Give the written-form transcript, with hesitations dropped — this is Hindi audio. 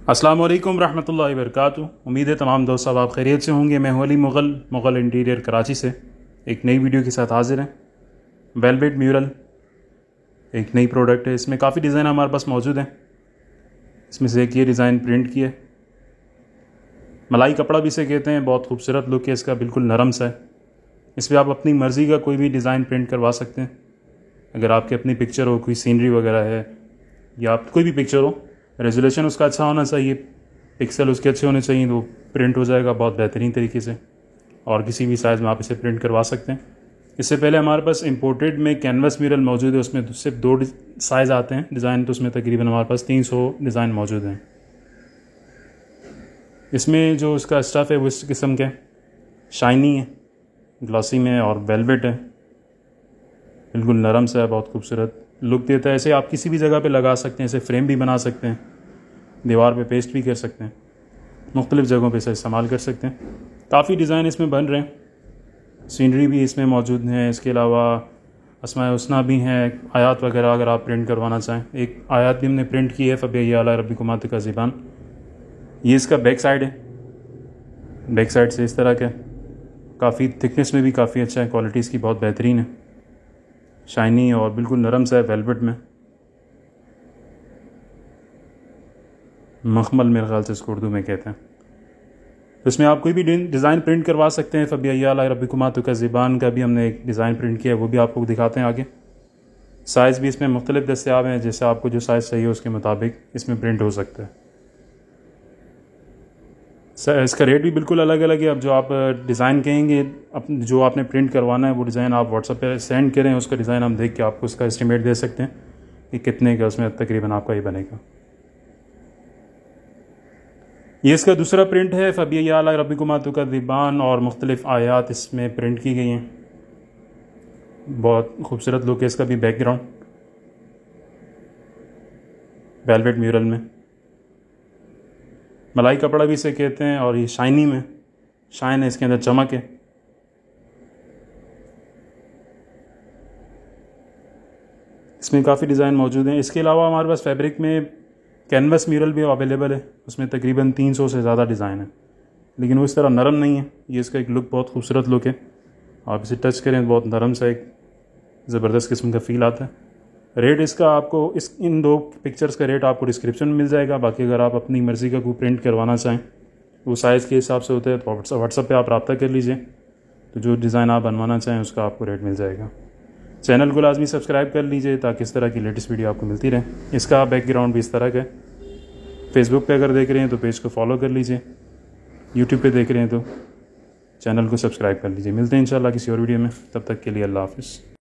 अस्सलाम वालेकुम रहमतुल्लाहि वबरकातुहू। उम्मीद है तमाम दोस्त साहब आप खैरियत से होंगे। मैं अली मुग़ल इंटीरियर कराची से एक नई वीडियो के साथ हाजिर हैं। वेलवेट म्यूरल एक नई प्रोडक्ट है। इसमें काफ़ी डिज़ाइन हमारे पास मौजूद हैं। इसमें से एक ये डिज़ाइन प्रिंट की है, मलाई कपड़ा भी इसे कहते हैं। बहुत खूबसूरत लुक है इसका, बिल्कुल नरम सा है। इस पर आप अपनी मर्ज़ी का कोई भी डिज़ाइन प्रिंट करवा सकते हैं। अगर आपकी अपनी पिक्चर हो, कोई सीनरी वगैरह है या कोई भी पिक्चर हो, रेजोल्यूशन उसका अच्छा होना चाहिए, पिक्सल उसके अच्छे होने चाहिए, तो प्रिंट हो जाएगा बहुत बेहतरीन तरीके से। और किसी भी साइज़ में आप इसे प्रिंट करवा सकते हैं। इससे पहले हमारे पास इंपोर्टेड में कैनवस म्यूरल मौजूद है। उसमें सिर्फ 2 साइज़ आते हैं डिज़ाइन, तो उसमें तकरीबन हमारे पास 300 डिज़ाइन मौजूद हैं। इसमें जो इसका स्टफ़ है वो इस किस्म का शाइनी है, ग्लॉसी में, और वेलवेट है, बिल्कुल नरम सा है, बहुत खूबसूरत लुक देता है। इसे आप किसी भी जगह पे लगा सकते हैं, इसे फ्रेम भी बना सकते हैं, दीवार पे पेस्ट भी कर सकते हैं, मुख्तलिफ़ जगहों पे इसे इस्तेमाल कर सकते हैं। काफ़ी डिज़ाइन इसमें बन रहे हैं, सीनरी भी इसमें मौजूद हैं। इसके अलावा अस्माए हुस्ना भी हैं, आयात वगैरह अगर आप प्रिंट करवाना चाहें। एक आयात भी हमने प्रिंट की है, फ़बिया अला रब्बिकुम तुकज़्ज़िबान। ये इसका बैक साइड है, बैक साइड से इस तरह का, काफ़ी थिकनेस में भी काफ़ी अच्छा है, क्वालिटी इसकी बहुत बेहतरीन है, शाइनी और बिल्कुल नरम सा है, वेलवेट में, मखमल मेरे ख्याल से इसको उर्दू में कहते हैं। तो इसमें आप कोई भी डिज़ाइन प्रिंट करवा सकते हैं। फ़बिया अला रब्बिकुम तुकज़्ज़िबान का भी हमने एक डिज़ाइन प्रिंट किया है, वो भी आपको दिखाते हैं आगे। साइज़ भी इसमें मुख्तलिफ दस्तियाब हैं, जैसे आपको जो साइज़ चाहिए उसके मुताबिक इसमें प्रिंट हो सकता है। इसका रेट भी बिल्कुल अलग अलग है। अब जो आप डिज़ाइन कहेंगे, जो आपने प्रिंट करवाना है वो डिज़ाइन आप व्हाट्सएप पे सेंड करें, उसका डिज़ाइन हम देख के आपको उसका एस्टिमेट दे सकते हैं कि कितने का उसमें तकरीबन आपका ये बनेगा। ये इसका दूसरा प्रिंट है, फ़बिया अला रब्बिकुम तुकज़्ज़िबान, और मुख्तलिफ़ आयात इसमें प्रिंट की गई हैं। बहुत खूबसूरत लुक है इसका भी। बैकग्राउंड वेलवेट म्यूरल में, मलाई कपड़ा भी इसे कहते हैं, और ये शाइनी में, शाइन है इसके अंदर, चमक है। इसमें काफ़ी डिज़ाइन मौजूद हैं। इसके अलावा हमारे पास फैब्रिक में कैनवस म्यूरल भी अवेलेबल है। उसमें तकरीबन 300 से ज़्यादा डिज़ाइन है, लेकिन वो इस तरह नरम नहीं है। ये इसका एक लुक, बहुत खूबसूरत लुक है। आप इसे टच करें, बहुत नरम सा एक ज़बरदस्त किस्म का फ़ील आता है। रेट इसका आपको इन 2 पिक्चर्स का रेट आपको डिस्क्रिप्शन में मिल जाएगा। बाकी अगर आप अपनी मर्ज़ी का कोई प्रिंट करवाना चाहें, वो साइज़ के हिसाब से होता है, तो व्हाट्सएप पे आप रब्ता कर लीजिए, तो जो डिज़ाइन आप बनवाना चाहें उसका आपको रेट मिल जाएगा। चैनल को लाजमी सब्सक्राइब कर लीजिए ताकि इस तरह की लेटेस्ट वीडियो आपको मिलती रहे। इसका बैकग्राउंड भी इस तरह का है। फेसबुक पे अगर देख रहे हैं तो पेज को फॉलो कर लीजिए, यूट्यूब पे देख रहे हैं तो चैनल को सब्सक्राइब कर लीजिए। मिलते हैं इंशाल्लाह किसी और वीडियो में, तब तक के लिए अल्लाह हाफ़िज़।